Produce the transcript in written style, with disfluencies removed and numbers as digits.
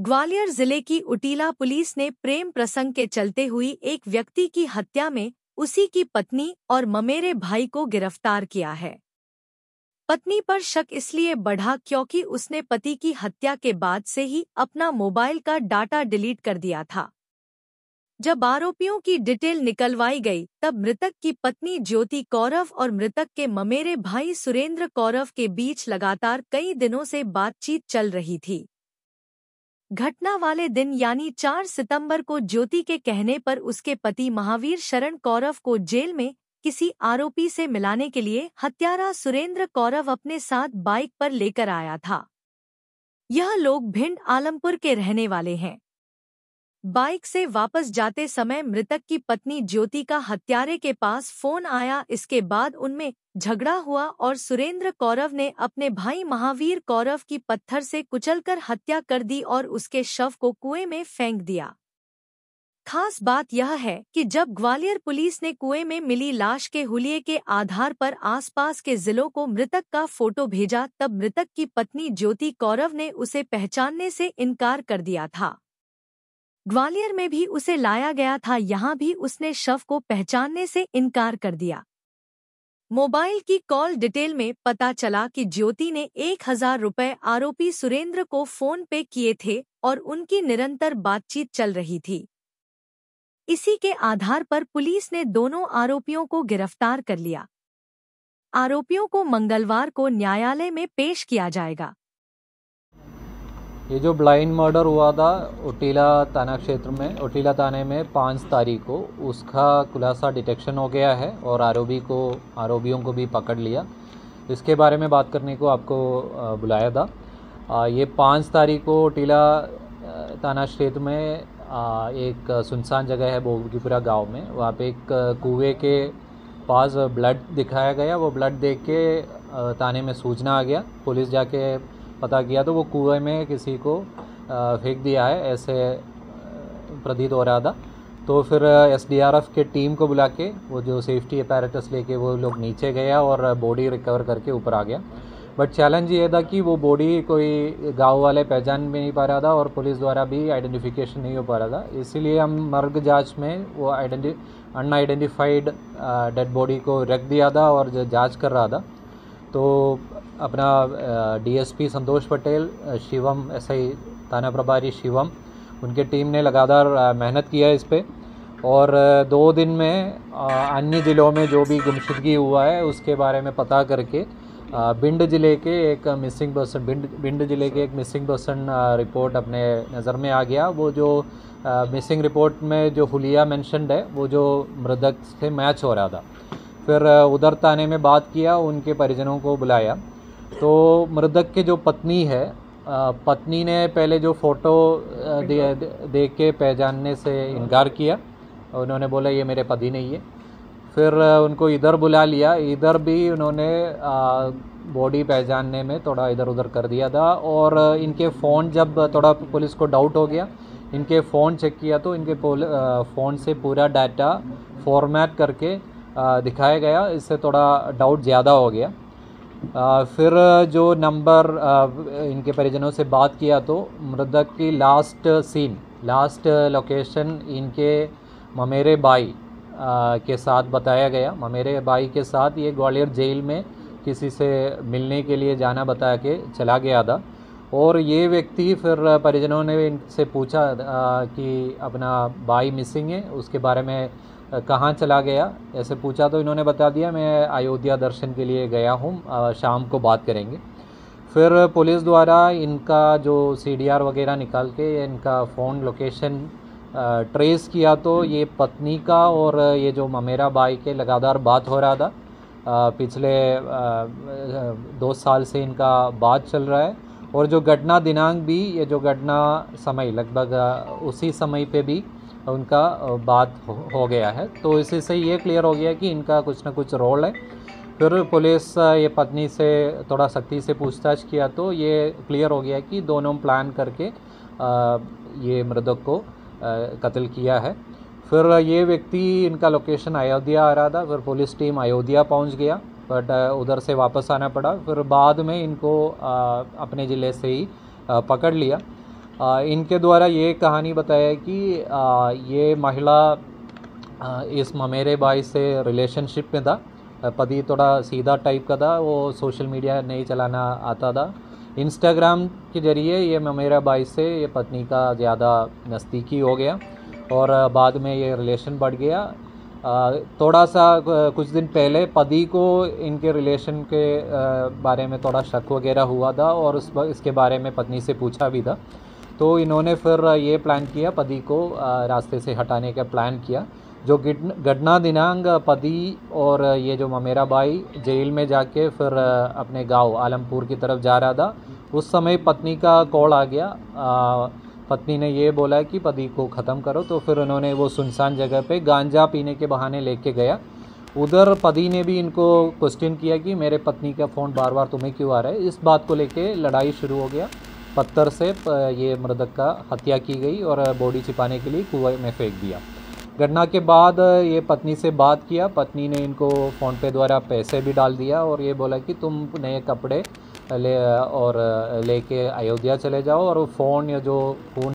ग्वालियर जिले की उटीला पुलिस ने प्रेम प्रसंग के चलते हुई एक व्यक्ति की हत्या में उसी की पत्नी और ममेरे भाई को गिरफ्तार किया है। पत्नी पर शक इसलिए बढ़ा क्योंकि उसने पति की हत्या के बाद से ही अपना मोबाइल का डाटा डिलीट कर दिया था। जब आरोपियों की डिटेल निकलवाई गई तब मृतक की पत्नी ज्योति कौरव और मृतक के ममेरे भाई सुरेंद्र कौरव के बीच लगातार कई दिनों से बातचीत चल रही थी। घटना वाले दिन यानी 4 सितंबर को ज्योति के कहने पर उसके पति महावीर शरण कौरव को जेल में किसी आरोपी से मिलाने के लिए हत्यारा सुरेंद्र कौरव अपने साथ बाइक पर लेकर आया था। यह लोग भिंड आलमपुर के रहने वाले हैं। बाइक से वापस जाते समय मृतक की पत्नी ज्योति का हत्यारे के पास फोन आया। इसके बाद उनमें झगड़ा हुआ और सुरेंद्र कौरव ने अपने भाई महावीर कौरव की पत्थर से कुचलकर हत्या कर दी और उसके शव को कुएं में फेंक दिया। खास बात यह है कि जब ग्वालियर पुलिस ने कुएं में मिली लाश के हुलिये के आधार पर आसपास के जिलों को मृतक का फोटो भेजा तब मृतक की पत्नी ज्योति कौरव ने उसे पहचानने से इनकार कर दिया था। ग्वालियर में भी उसे लाया गया था, यहाँ भी उसने शव को पहचानने से इनकार कर दिया। मोबाइल की कॉल डिटेल में पता चला कि ज्योति ने 1000 रुपये आरोपी सुरेंद्र को फोन पे किए थे और उनकी निरंतर बातचीत चल रही थी। इसी के आधार पर पुलिस ने दोनों आरोपियों को गिरफ्तार कर लिया। आरोपियों को मंगलवार को न्यायालय में पेश किया जाएगा। ये जो ब्लाइंड मर्डर हुआ था उटीला थाना क्षेत्र में, उटीला थाने में 5 तारीख को, उसका खुलासा डिटेक्शन हो गया है और आरोपियों को भी पकड़ लिया। इसके बारे में बात करने को आपको बुलाया था। ये 5 तारीख को उटीला थाना क्षेत्र में एक सुनसान जगह है बोगीपुरा गांव में, वहाँ पे एक कुएं के पास ब्लड दिखाया गया। वो ब्लड देख के थाने में सूचना आ गया। पुलिस जाके पता किया तो वो कुएं में किसी को फेंक दिया है ऐसे प्रतीत हो रहा था। तो फिर एसडीआरएफ के टीम को बुला के वो जो सेफ्टी अपैरेटस लेके वो लोग नीचे गया और बॉडी रिकवर करके ऊपर आ गया। बट चैलेंज ये था कि वो बॉडी कोई गांव वाले पहचान भी नहीं पा रहा था और पुलिस द्वारा भी आइडेंटिफिकेशन नहीं हो पा रहा था। इसीलिए हम मर्ग जांच में वो अनआइडेंटिफाइड डेड बॉडी को रख दिया था और जांच कर रहा था। तो अपना डीएसपी संतोष पटेल, शिवम एसआई थाना प्रभारी शिवम, उनके टीम ने लगातार मेहनत किया इस पर और 2 दिन में अन्य ज़िलों में जो भी गुमशुदगी हुआ है उसके बारे में पता करके भिंड जिले के एक मिसिंग पर्सन रिपोर्ट अपने नज़र में आ गया। वो जो मिसिंग रिपोर्ट में जो हुलिया मेंशन्ड है वो जो मृतक से मैच हो रहा था। फिर उधर थाने में बात किया, उनके परिजनों को बुलाया तो मृतक के जो पत्नी है, पत्नी ने पहले जो फ़ोटो देख के पहचानने से इनकार किया। उन्होंने बोला ये मेरे पति नहीं है। फिर उनको इधर बुला लिया, इधर भी उन्होंने बॉडी पहचानने में थोड़ा इधर उधर कर दिया था और इनके फ़ोन जब थोड़ा पुलिस को डाउट हो गया, इनके फ़ोन चेक किया तो इनके फ़ोन से पूरा डाटा फॉर्मेट करके दिखाया गया। इससे थोड़ा डाउट ज़्यादा हो गया। फिर जो नंबर इनके परिजनों से बात किया तो मृतक की लास्ट लोकेशन इनके ममेरे भाई के साथ बताया गया। ममेरे भाई के साथ ये ग्वालियर जेल में किसी से मिलने के लिए जाना बता के चला गया था और ये व्यक्ति फिर परिजनों ने इनसे पूछा कि अपना भाई मिसिंग है, उसके बारे में कहाँ चला गया, ऐसे पूछा तो इन्होंने बता दिया मैं अयोध्या दर्शन के लिए गया हूँ, शाम को बात करेंगे। फिर पुलिस द्वारा इनका जो CDR वगैरह निकाल के इनका फ़ोन लोकेशन ट्रेस किया तो ये पत्नी का और ये जो ममेरा भाई के लगातार बात हो रहा था। पिछले 2 साल से इनका बात चल रहा है और जो घटना दिनांक भी, ये जो घटना समय लगभग उसी समय पे भी उनका बात हो गया है। तो इसी से ये क्लियर हो गया कि इनका कुछ ना कुछ रोल है। फिर पुलिस ये पत्नी से थोड़ा सख्ती से पूछताछ किया तो ये क्लियर हो गया कि दोनों प्लान करके ये मृतक को कत्ल किया है। फिर ये व्यक्ति, इनका लोकेशन अयोध्या आ रहा था। फिर पुलिस टीम अयोध्या पहुंच गया बट उधर से वापस आना पड़ा। फिर बाद में इनको अपने ज़िले से ही पकड़ लिया। इनके द्वारा ये कहानी बताया कि ये महिला इस ममेरे भाई से रिलेशनशिप में था। पति थोड़ा सीधा टाइप का था, वो सोशल मीडिया नहीं चलाना आता था। इंस्टाग्राम के ज़रिए ये ममेरा भाई से ये पत्नी का ज़्यादा नज़दीकी हो गया और बाद में ये रिलेशन बढ़ गया। थोड़ा सा कुछ दिन पहले पति को इनके रिलेशन के बारे में थोड़ा शक वगैरह हुआ था और इसके बारे में पत्नी से पूछा भी था। तो इन्होंने फिर ये प्लान किया, पति को रास्ते से हटाने का प्लान किया। जो घटना दिनांक पति और ये जो ममेरा भाई जेल में जाके फिर अपने गांव आलमपुर की तरफ जा रहा था, उस समय पत्नी का कॉल आ गया। पत्नी ने ये बोला कि पति को ख़त्म करो, तो फिर उन्होंने वो सुनसान जगह पे गांजा पीने के बहाने लेके गया। उधर पति ने भी इनको क्वेश्चन किया कि मेरे पत्नी का फ़ोन बार बार तुम्हें क्यों आ रहा है। इस बात को लेके लड़ाई शुरू हो गया। पत्थर से ये मृतक का हत्या की गई और बॉडी छिपाने के लिए कुएं में फेंक दिया। घटना के बाद ये पत्नी से बात किया, पत्नी ने इनको फ़ोन पे द्वारा पैसे भी डाल दिया और ये बोला कि तुम नए कपड़े लेके अयोध्या चले जाओ और फ़ोन या जो फ़ोन